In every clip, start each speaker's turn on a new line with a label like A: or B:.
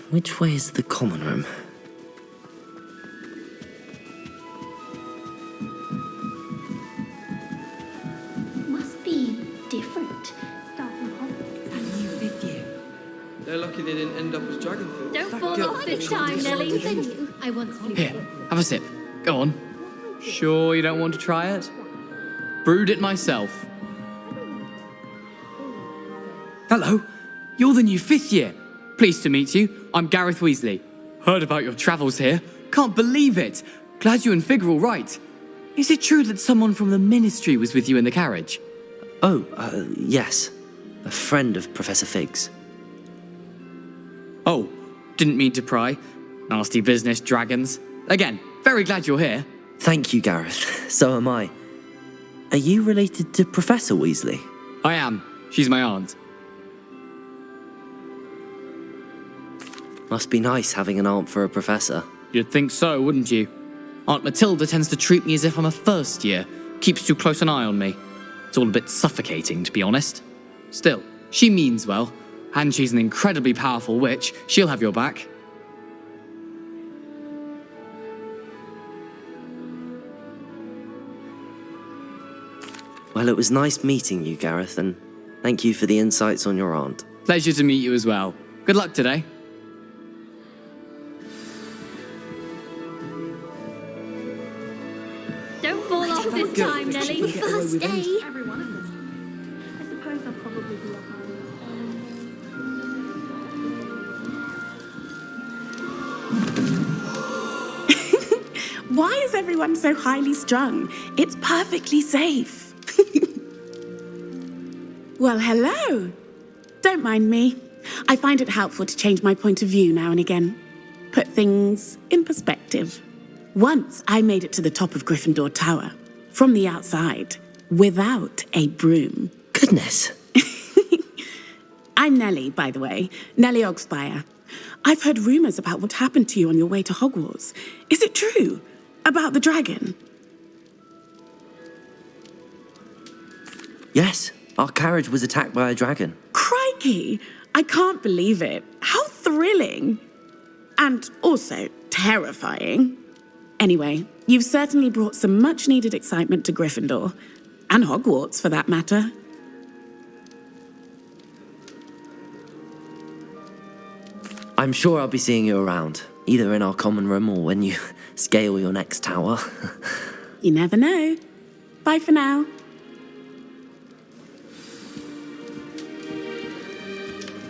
A: Which way is the common room?
B: Must be different. Starting Hogwarts.
C: They're lucky they didn't end up as dragonfields.
B: Don't fall off this time, Nelly. I once flew.
D: Here, have a sip. Go on. Sure you don't want to try it? Brewed it myself. Hello, you're the new 5th year. Pleased to meet you. I'm Gareth Weasley. Heard about your travels here. Can't believe it. Glad you and Fig are all right. Is it true that someone from the Ministry was with you in the carriage?
A: Oh, yes. A friend of Professor Fig's.
D: Oh, didn't mean to pry. Nasty business, dragons. Again, very glad you're here.
A: Thank you, Gareth. So am I. Are you related to Professor Weasley?
D: I am. She's my aunt.
A: Must be nice having an aunt for a professor.
D: You'd think so, wouldn't you? Aunt Matilda tends to treat me as if I'm a first year. Keeps too close an eye on me. It's all a bit suffocating, to be honest. Still, she means well. And she's an incredibly powerful witch. She'll have your back.
A: Well, it was nice meeting you, Gareth, and thank you for the insights on your aunt.
D: Pleasure to meet you as well. Good luck today.
B: Don't fall off this time, Nelly.
E: First day.
B: Every one of them. I suppose I'll probably be up
F: Why is everyone so highly strung? It's perfectly safe. Well, hello. Don't mind me. I find it helpful to change my point of view now and again. Put things in perspective. Once I made it to the top of Gryffindor Tower, from the outside, without a broom.
A: Goodness.
F: I'm Nellie, by the way. Nellie Ogspire. I've heard rumours about what happened to you on your way to Hogwarts. Is it true? About the dragon?
A: Yes, our carriage was attacked by a dragon.
F: Crikey! I can't believe it. How thrilling! And also terrifying. Anyway, you've certainly brought some much-needed excitement to Gryffindor. And Hogwarts, for that matter.
A: I'm sure I'll be seeing you around, either in our common room or when you scale your next tower.
F: You never know. Bye for now.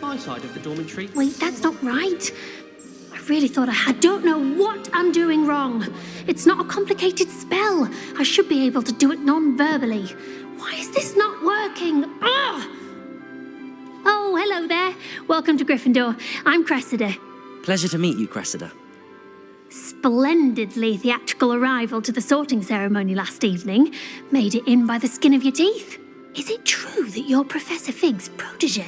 G: My side of the dormitory.
B: Wait, that's not right. I really thought I don't know what I'm doing wrong. It's not a complicated spell. I should be able to do it non-verbally. Why is this not working? Ugh! Oh, hello there. Welcome to Gryffindor. I'm Cressida.
A: Pleasure to meet you, Cressida.
B: Splendidly theatrical arrival to the sorting ceremony last evening. Made it in by the skin of your teeth. Is it true that you're Professor Fig's protege?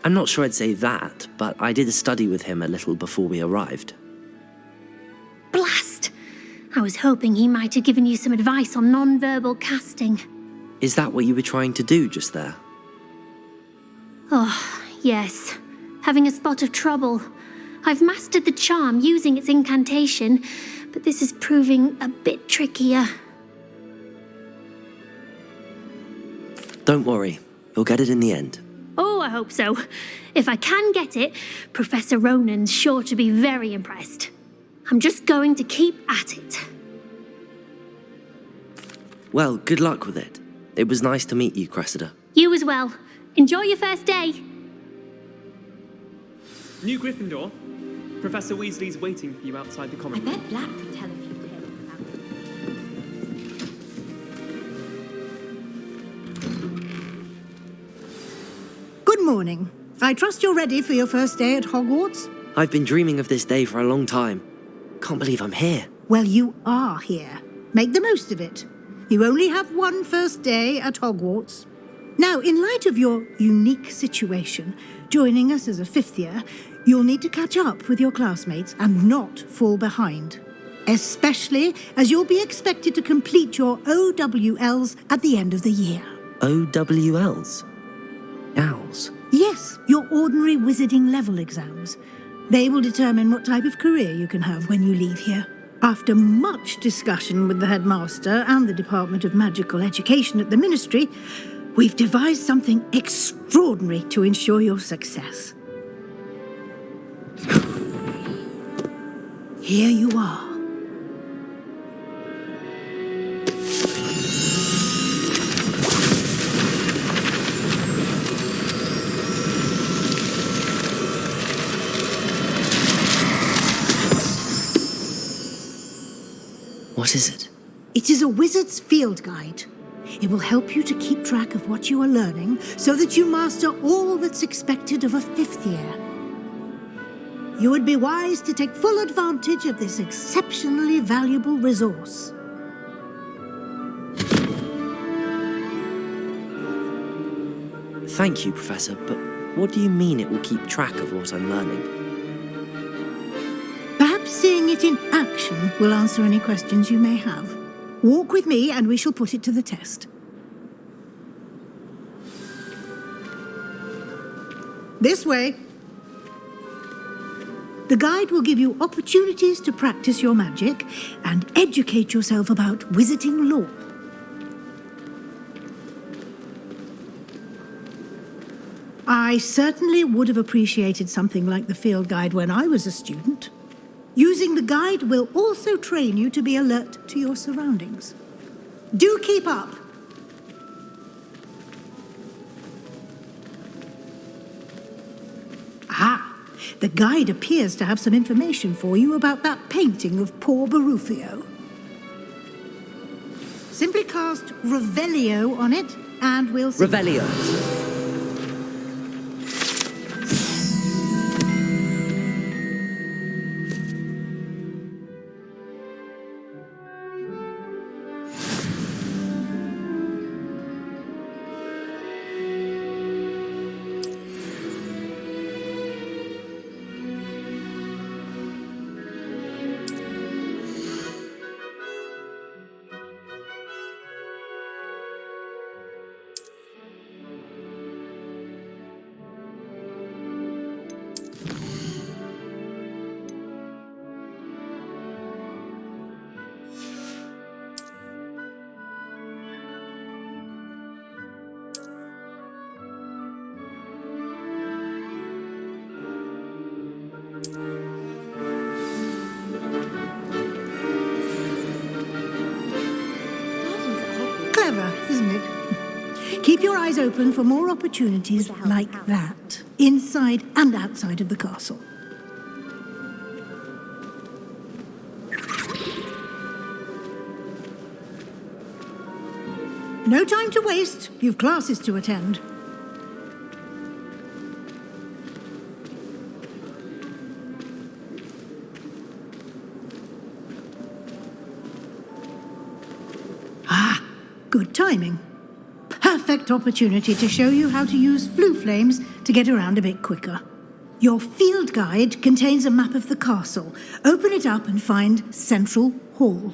A: I'm not sure I'd say that, but I did a study with him a little before we arrived.
B: Blast! I was hoping he might have given you some advice on non-verbal casting.
A: Is that what you were trying to do just there?
B: Oh, yes. Having a spot of trouble. I've mastered the charm using its incantation, but this is proving a bit trickier.
A: Don't worry, you'll get it in the end.
B: Oh, I hope so. If I can get it, Professor Ronan's sure to be very impressed. I'm just going to keep at it.
A: Well, good luck with it. It was nice to meet you, Cressida.
B: You as well. Enjoy your first day.
G: New Gryffindor. Professor Weasley's waiting for you outside the common room.
E: Bet Black could tell a few tales about it.
H: Good morning. I trust you're ready for your first day at Hogwarts?
A: I've been dreaming of this day for a long time. Can't believe I'm here.
H: Well, you are here. Make the most of it. You only have one first day at Hogwarts. Now, in light of your unique situation, joining us as a 5th year, you'll need to catch up with your classmates and not fall behind. Especially as you'll be expected to complete your OWLs at the end of the year.
A: OWLs? Owls?
H: Yes, your ordinary wizarding level exams. They will determine what type of career you can have when you leave here. After much discussion with the headmaster and the Department of Magical Education at the Ministry, we've devised something extraordinary to ensure your success. Here you are.
A: What is it?
H: It is a wizard's field guide. It will help you to keep track of what you are learning so that you master all that's expected of a 5th year. You would be wise to take full advantage of this exceptionally valuable resource.
A: Thank you, Professor, but what do you mean it will keep track of what I'm learning?
H: Perhaps seeing it in action will answer any questions you may have. Walk with me and we shall put it to the test. This way. The guide will give you opportunities to practice your magic and educate yourself about wizarding lore. I certainly would have appreciated something like the field guide when I was a student. Using the guide will also train you to be alert to your surroundings. Do keep up! Ah, the guide appears to have some information for you about that painting of poor Barufio. Simply cast Revelio on it, and we'll see.
A: Revelio.
H: Clever, isn't it? Keep your eyes open for more opportunities like that, inside and outside of the castle. No time to waste. You've classes to attend. Ah, good timing. Perfect opportunity to show you how to use flue flames to get around a bit quicker. Your field guide contains a map of the castle. Open it up and find Central Hall.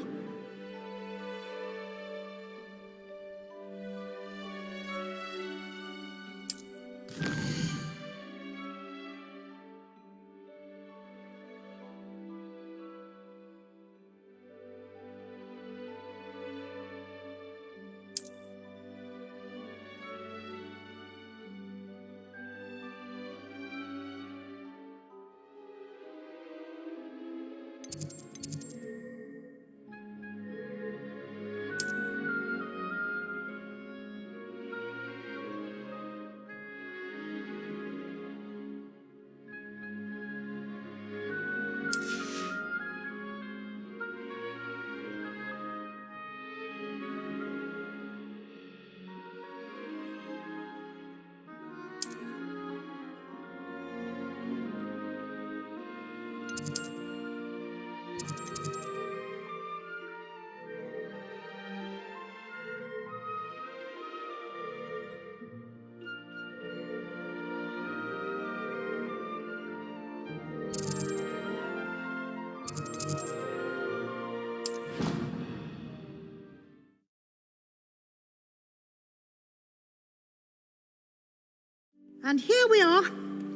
H: And here we are.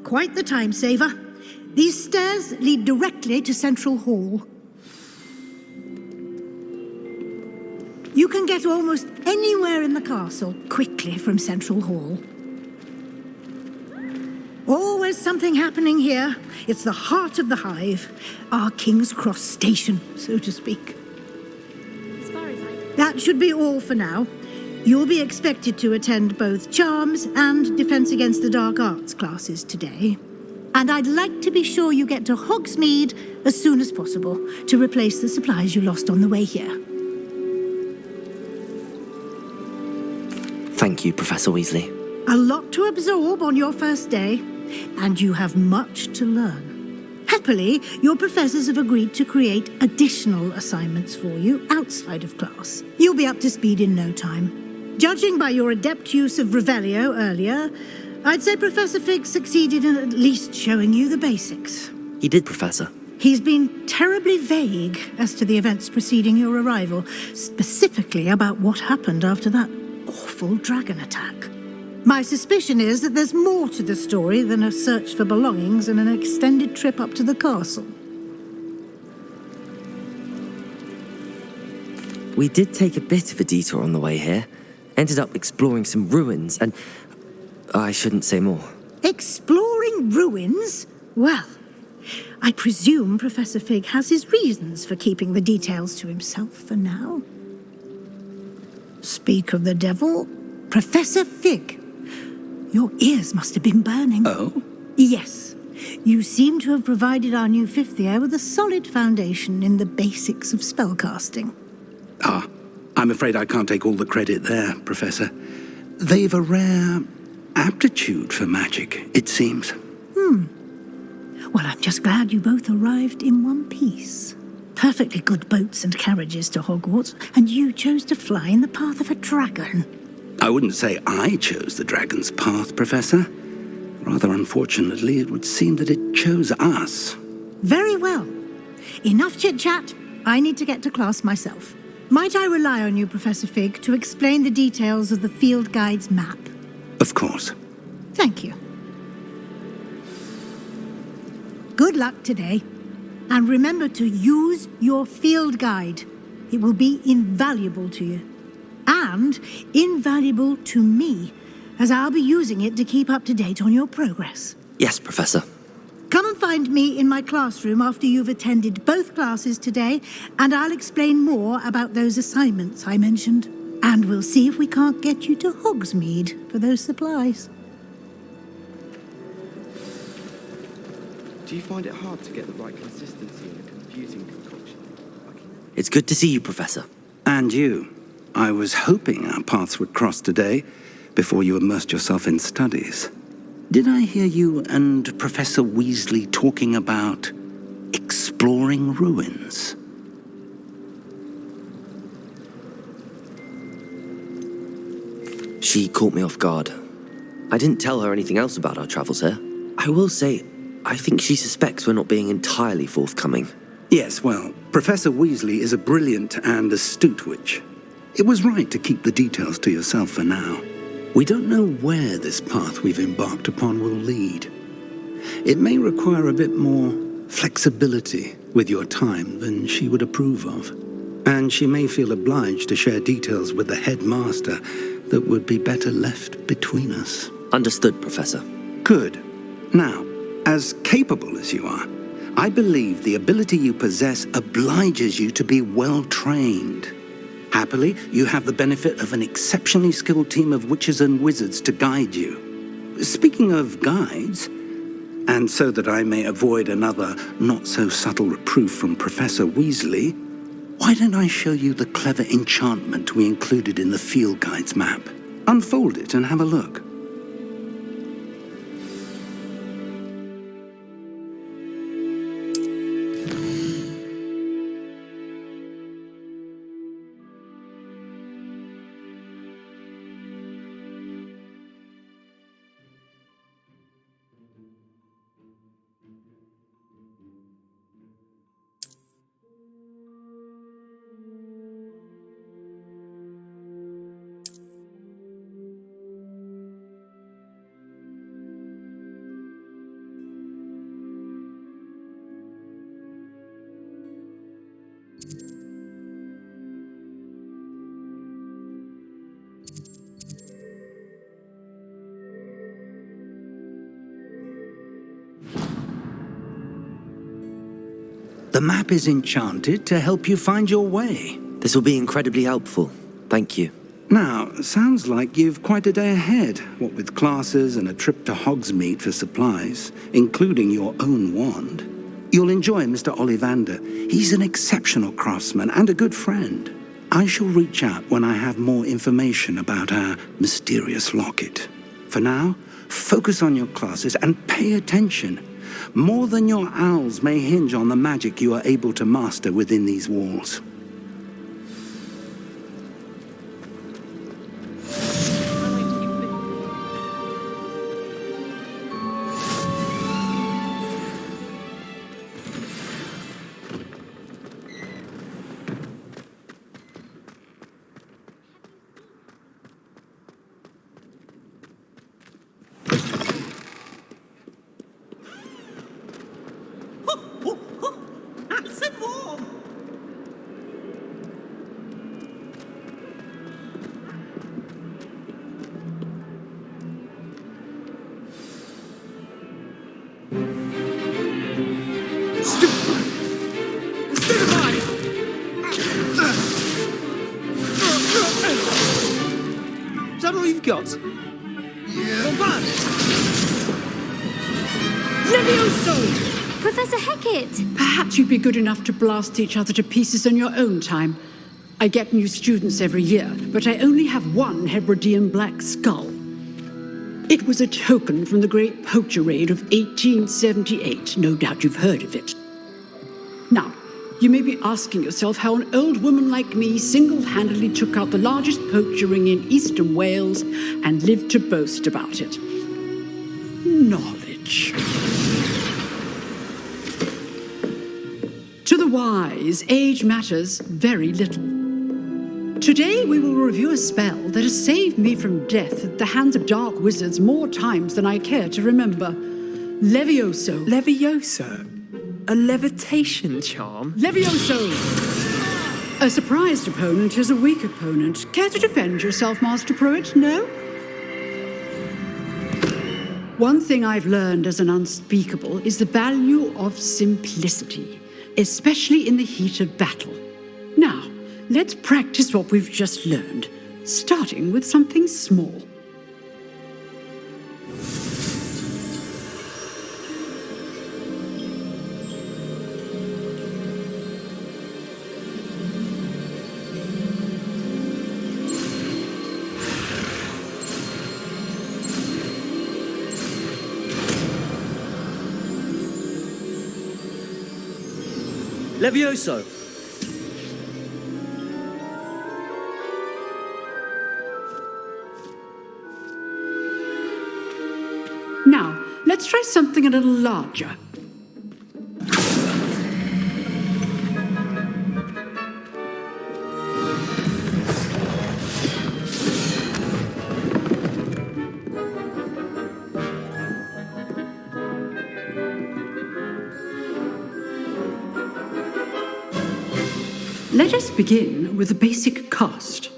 H: Quite the time saver. These stairs lead directly to Central Hall. You can get almost anywhere in the castle quickly from Central Hall. Always something happening here. It's the heart of the hive. Our King's Cross station, so to speak.
E: As far as I
H: That should be all for now. You'll be expected to attend both Charms and Defense Against the Dark Arts classes today. And I'd like to be sure you get to Hogsmeade as soon as possible to replace the supplies you lost on the way here.
A: Thank you, Professor Weasley.
H: A lot to absorb on your first day, and you have much to learn. Happily, your professors have agreed to create additional assignments for you outside of class. You'll be up to speed in no time. Judging by your adept use of Revelio earlier, I'd say Professor Fig succeeded in at least showing you the basics.
A: He did, Professor.
H: He's been terribly vague as to the events preceding your arrival, specifically about what happened after that awful dragon attack. My suspicion is that there's more to the story than a search for belongings and an extended trip up to the castle.
A: We did take a bit of a detour on the way here. Ended up exploring some ruins and... I shouldn't say more.
H: Exploring ruins? Well, I presume Professor Fig has his reasons for keeping the details to himself for now. Speak of the devil, Professor Fig. Your ears must have been burning.
I: Oh?
H: Yes. You seem to have provided our new fifth year with a solid foundation in the basics of spellcasting.
I: Ah, I'm afraid I can't take all the credit there, Professor. They've a rare aptitude for magic, it seems.
H: Well, I'm just glad you both arrived in one piece. Perfectly good boats and carriages to Hogwarts, and you chose to fly in the path of a dragon.
I: I wouldn't say I chose the dragon's path, Professor. Rather unfortunately, it would seem that it chose us.
H: Very well. Enough chit-chat. I need to get to class myself. Might I rely on you, Professor Fig, to explain the details of the field guide's map?
I: Of course.
H: Thank you. Good luck today. And remember to use your field guide. It will be invaluable to you. And invaluable to me, as I'll be using it to keep up to date on your progress.
A: Yes, Professor.
H: Come and find me in my classroom after you've attended both classes today, and I'll explain more about those assignments I mentioned. And we'll see if we can't get you to Hogsmeade for those supplies.
C: Do you find it hard to get the right consistency in a confusing concoction?
A: It's good to see you, Professor.
I: And you. I was hoping our paths would cross today, before you immersed yourself in studies. Did I hear you and Professor Weasley talking about exploring ruins?
A: She caught me off guard. I didn't tell her anything else about our travels here. I will say, I think she suspects we're not being entirely forthcoming.
I: Yes, well, Professor Weasley is a brilliant and astute witch. It was right to keep the details to yourself for now. We don't know where this path we've embarked upon will lead. It may require a bit more flexibility with your time than she would approve of. And she may feel obliged to share details with the headmaster that would be better left between us.
A: Understood, Professor.
I: Good. Now, as capable as you are, I believe the ability you possess obliges you to be well trained. Happily, you have the benefit of an exceptionally skilled team of witches and wizards to guide you. Speaking of guides, and so that I may avoid another not-so-subtle reproof from Professor Weasley, why don't I show you the clever enchantment we included in the field guide's map? Unfold it and have a look. The map is enchanted to help you find your way.
A: This will be incredibly helpful. Thank you.
I: Now, sounds like you've quite a day ahead, what with classes and a trip to Hogsmeade for supplies, including your own wand. You'll enjoy Mr. Ollivander. He's an exceptional craftsman and a good friend. I shall reach out when I have more information about our mysterious locket. For now, focus on your classes and pay attention. More than your owls may hinge on the magic you are able to master within these walls.
C: Is that all you've got?
J: Levioso!
B: Professor Hecat!
J: Perhaps you'd be good enough to blast each other to pieces on your own time. I get new students every year, but I only have one Hebridean black skull. It was a token from the Great Poacher Raid of 1878. No doubt you've heard of it. Now, you may be asking yourself how an old woman like me single-handedly took out the largest poacher ring in eastern Wales and lived to boast about it. Knowledge. To the wise, age matters very little. Today we will review a spell that has saved me from death at the hands of dark wizards more times than I care to remember. Levioso.
G: Levioso? A levitation charm?
J: Levioso! A surprised opponent is a weak opponent. Care to defend yourself, Master Pruitt? No? One thing I've learned as an unspeakable is the value of simplicity, especially in the heat of battle. Now, let's practice what we've just learned, starting with something small.
A: Levioso!
J: Now, let's try something a little larger. Let us begin with a basic cast.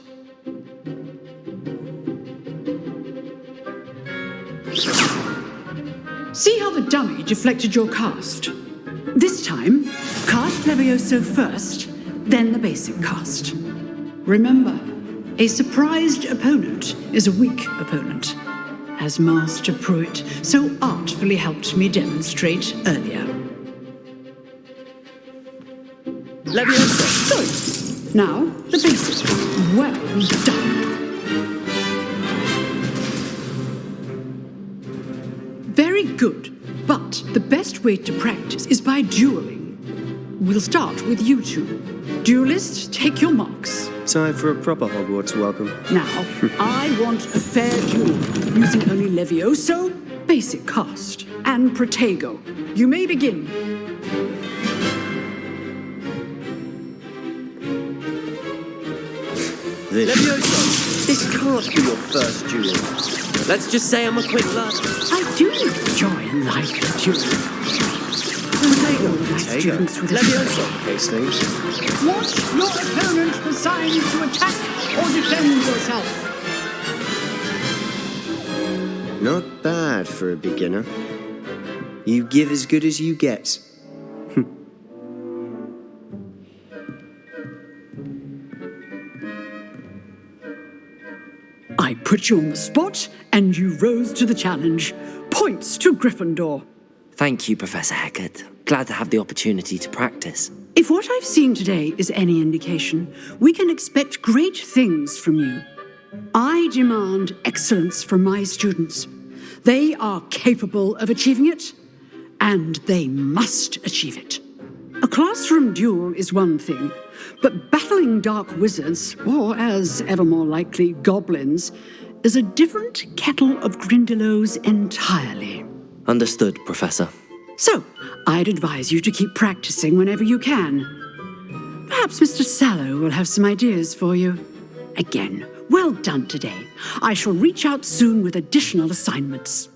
J: See how the dummy deflected your cast? This time, cast Levioso first, then the basic cast. Remember, a surprised opponent is a weak opponent, as Master Pruitt so artfully helped me demonstrate earlier.
A: Levioso!
J: Good. Now, the basic. Well done. Very good. But the best way to practice is by dueling. We'll start with you two. Duelists, take your marks.
C: Time for a proper Hogwarts welcome.
J: Now, I want a fair duel, using only Levioso, basic cast, and Protego. You may begin.
A: Levioso! This can't be your first duel. Let's just say I'm a quick lad.
J: I do enjoy a lively duel. Protego, my students with a
C: Levioso! Hastings.
J: Watch your opponent for signs to attack or defend yourself.
C: Not bad for a beginner. You give as good as you get.
J: put you on the spot, and you rose to the challenge. Points to Gryffindor.
A: Thank you, Professor Hecat. Glad to have the opportunity to practice.
J: If what I've seen today is any indication, we can expect great things from you. I demand excellence from my students. They are capable of achieving it, and they must achieve it. A classroom duel is one thing, but battling dark wizards, or as ever more likely, goblins, is a different kettle of Grindylows entirely.
A: Understood, Professor.
J: So, I'd advise you to keep practicing whenever you can. Perhaps Mr. Sallow will have some ideas for you. Again, well done today. I shall reach out soon with additional assignments.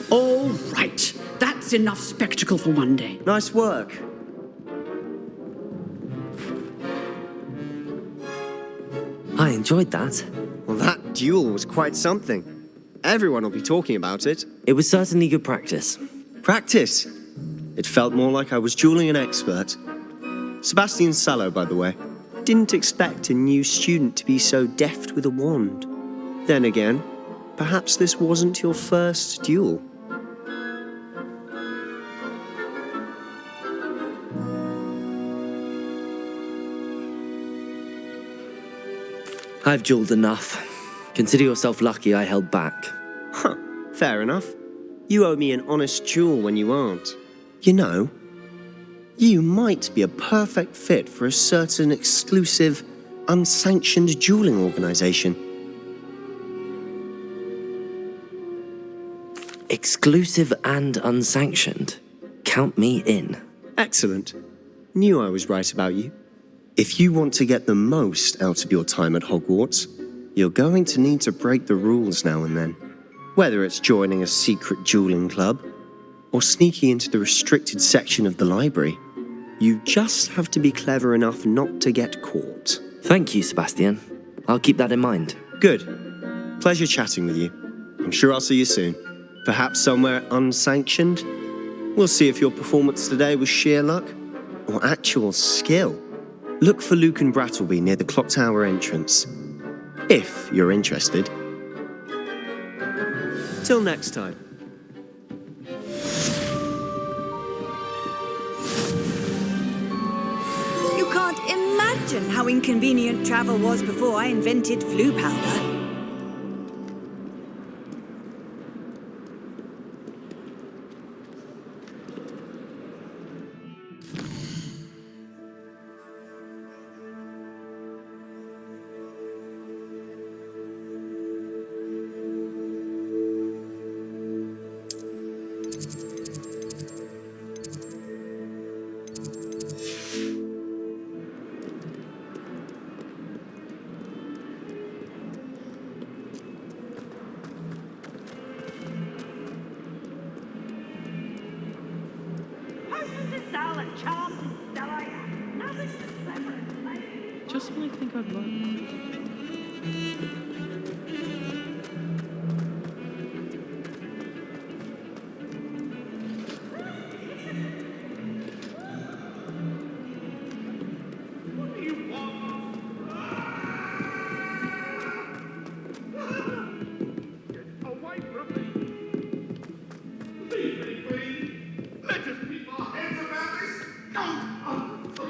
J: All right, that's enough spectacle for one day.
K: Nice work.
A: I enjoyed that.
K: Well, that duel was quite something. Everyone will be talking about it.
A: It was certainly good practice.
K: Practice? It felt more like I was dueling an expert. Sebastian Sallow, by the way. Didn't expect a new student to be so deft with a wand. Then again, perhaps this wasn't your first duel.
A: I've dueled enough. Consider yourself lucky I held back.
K: Huh, fair enough. You owe me an honest duel when you aren't. You know, you might be a perfect fit for a certain exclusive, unsanctioned dueling organization.
A: Exclusive and unsanctioned. Count me in.
K: Excellent. Knew I was right about you. If you want to get the most out of your time at Hogwarts, you're going to need to break the rules now and then. Whether it's joining a secret dueling club, or sneaking into the restricted section of the library, you just have to be clever enough not to get caught.
A: Thank you, Sebastian. I'll keep that in mind.
K: Good. Pleasure chatting with you. I'm sure I'll see you soon. Perhaps somewhere unsanctioned? We'll see if your performance today was sheer luck or actual skill. Look for Luke and Brattleby near the clock tower entrance. If you're interested. Till next time.
L: You can't imagine how inconvenient travel was before I invented flu powder.
G: Just when I think I've learned.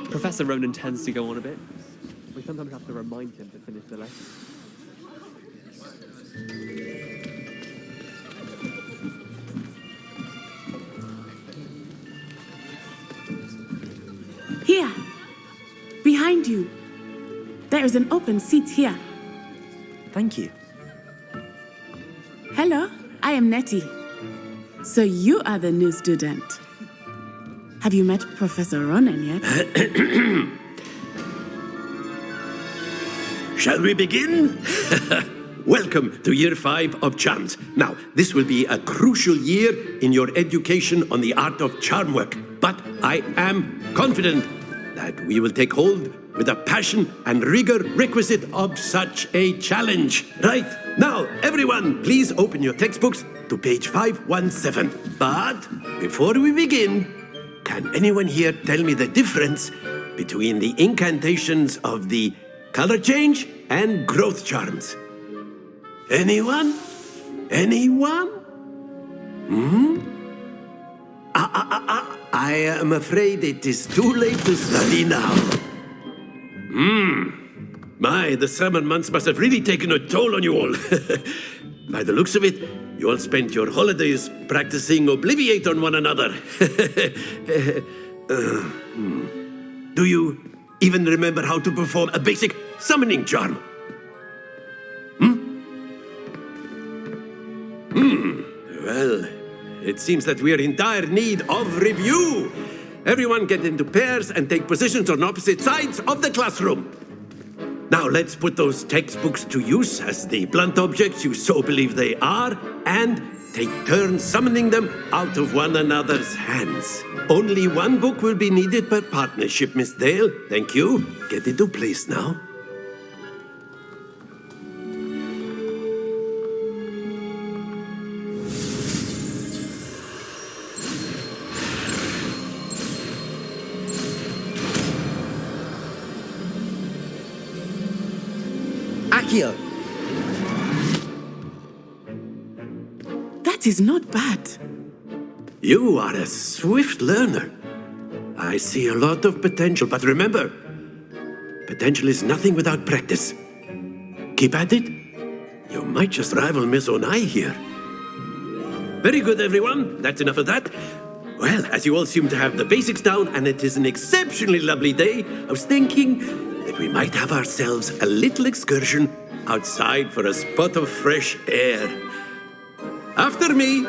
G: Professor Ronan tends to go on a bit. We sometimes have to remind him to finish the lesson.
F: Here, behind you. There is an open seat here.
A: Thank you.
F: Hello, I am Nettie. So you are the new student. Have you met Professor Ronan yet?
M: Shall we begin? Welcome to Year 5 of Charms. Now, this will be a crucial year in your education on the art of charm work, but I am confident that we will take hold with the passion and rigor requisite of such a challenge. Right, now, everyone, please open your textbooks to page 517. But before we begin, can anyone here tell me the difference between the incantations of the color change and growth charms. Anyone? Anyone? I am afraid it is too late to study now. My, the summer months must have really taken a toll on you all. By the looks of it, you all spent your holidays practicing Obliviate on one another. Do you even remember how to perform a basic summoning charm? Well, it seems that we are in dire need of review. Everyone get into pairs and take positions on opposite sides of the classroom. Now let's put those textbooks to use as the blunt objects you so believe they are, and take turns summoning them out of one another's hands. Only one book will be needed per partnership, Miss Dale. Thank you. Get into place now.
A: Accio!
F: That is not bad.
M: You are a swift learner. I see a lot of potential, but remember, potential is nothing without practice. Keep at it. You might just rival Miss Onai here. Very good, everyone. That's enough of that. Well, as you all seem to have the basics down, and it is an exceptionally lovely day, I was thinking that we might have ourselves a little excursion outside for a spot of fresh air. After me.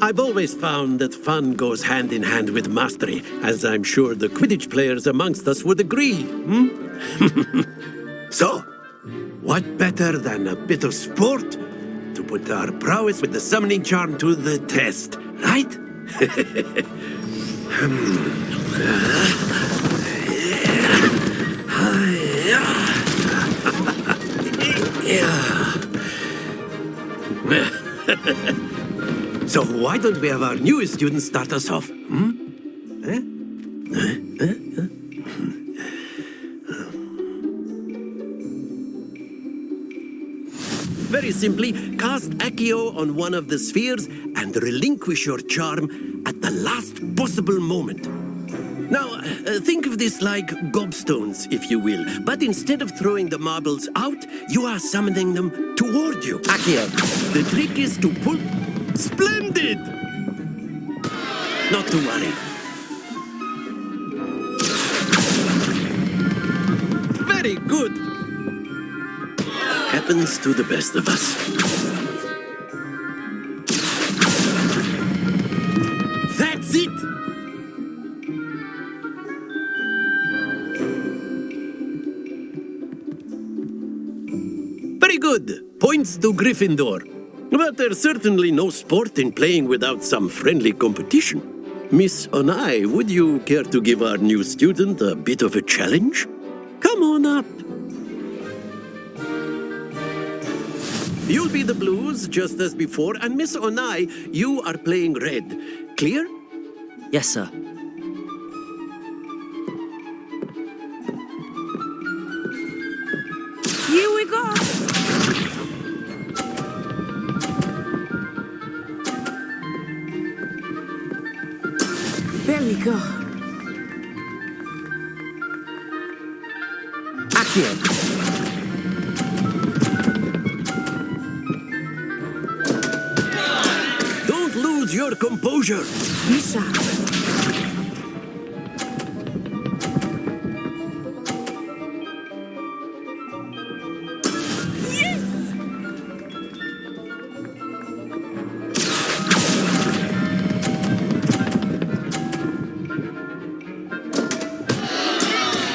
M: I've always found that fun goes hand in hand with mastery, as I'm sure the Quidditch players amongst us would agree. So, what better than a bit of sport to put our prowess with the summoning charm to the test, right? So why don't we have our newest student start us off? Very simply, cast Accio on one of the spheres and relinquish your charm at the last possible moment. Now, think of this like gobstones, if you will, but instead of throwing the marbles out, you are summoning them toward you.
A: Accio!
M: The trick is to pull... Splendid! Not to worry. Very good. Happens to the best of us. That's it! Very good. Points to Gryffindor. But there's certainly no sport in playing without some friendly competition. Miss Onai, would you care to give our new student a bit of a challenge? Come on up. You'll be the blues, just as before, and Miss Onai, you are playing red. Clear?
A: Yes, sir.
L: Here we go. There we go.
A: Accio!
M: Don't lose your composure.
L: Be sharp.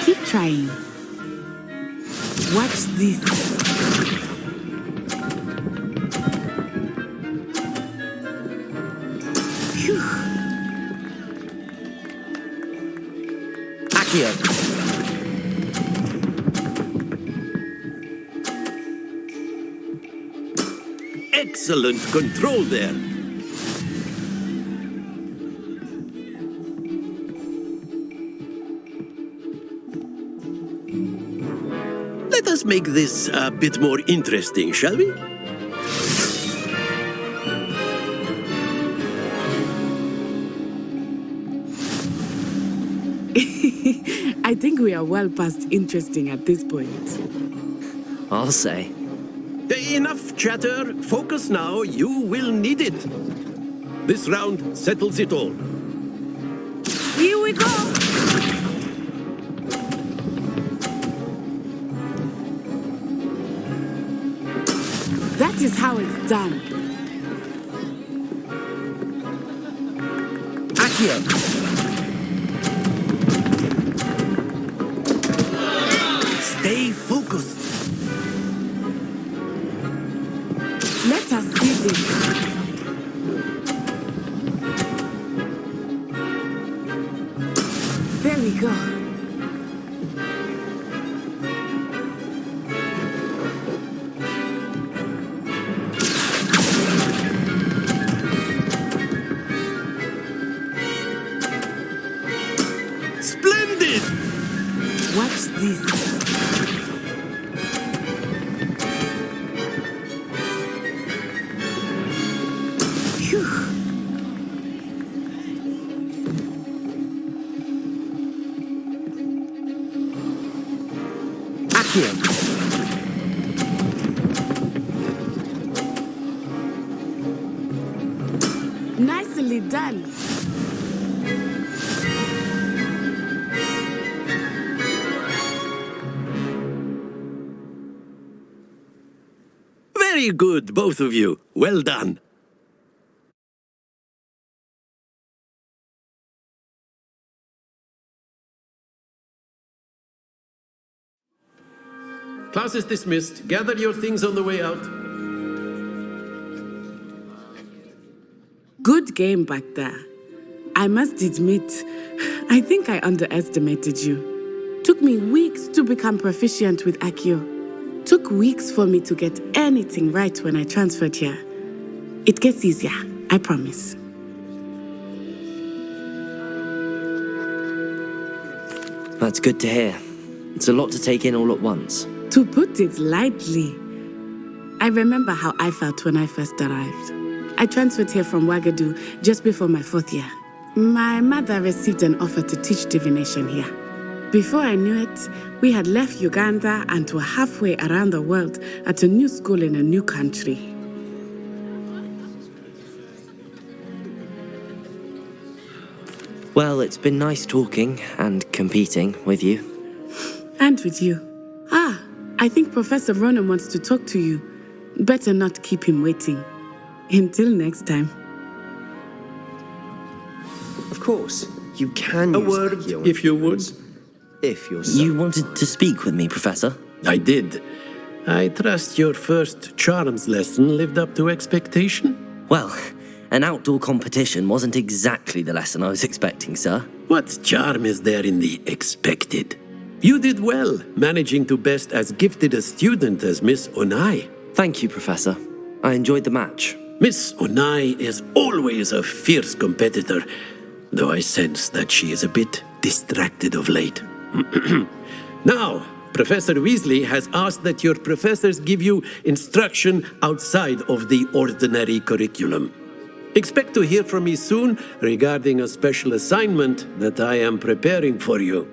F: Keep trying. Watch this. Phew.
A: Accio!
M: excellent control there. Let us make this a bit more interesting, shall we?
F: I think we are well past interesting at this point.
A: I'll say.
M: Enough chatter. Focus now. You will need it. This round settles it all.
F: Here we go! That is how it's done.
A: Accio!
M: Stay focused.
F: Let us see this. There we go.
M: Splendid!
F: Watch this. Nicely done.
M: Very good, both of you. Well done. Class is dismissed. Gather your things on the way out.
F: Good game back there. I must admit, I think I underestimated you. Took me weeks to become proficient with Accio. Took weeks for me to get anything right when I transferred here. It gets easier, I promise.
A: That's good to hear. It's a lot to take in all at once.
F: To put it lightly, I remember how I felt when I first arrived. I transferred here from Ouagadougou just before my 4th year. My mother received an offer to teach divination here. Before I knew it, we had left Uganda and were halfway around the world at a new school in a new country.
A: Well, it's been nice talking and competing with you.
F: And with you. Ah, I think Professor Ronan wants to talk to you. Better not keep him waiting. Until next time.
K: Of course, you can
M: A
K: use
M: word,
K: Accio on
M: if you would.
K: If you're so...
A: You wanted to speak with me, Professor?
M: I did. I trust your first charms lesson lived up to expectation?
A: Well, an outdoor competition wasn't exactly the lesson I was expecting, sir.
M: What charm is there in the expected? You did well, managing to best as gifted a student as Miss Onai.
A: Thank you, Professor. I enjoyed the match.
M: Miss Onai is always a fierce competitor, though I sense that she is a bit distracted of late. Now, Professor Weasley has asked that your professors give you instruction outside of the ordinary curriculum. Expect to hear from me soon regarding a special assignment that I am preparing for you.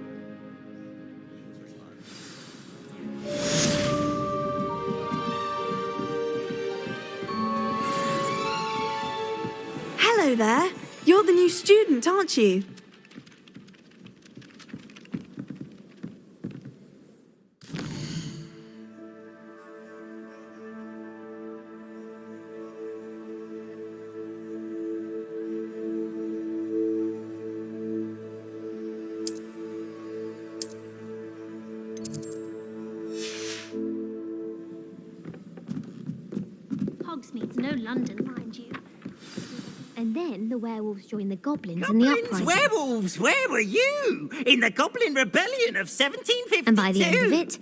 L: Hello there. You're the new student, aren't you?
B: Hogsmeade's no London, mind you.
N: And then the werewolves joined the goblins in the uprising.
O: Werewolves, where were you? In the Goblin Rebellion of 1752?
N: And by the end of it,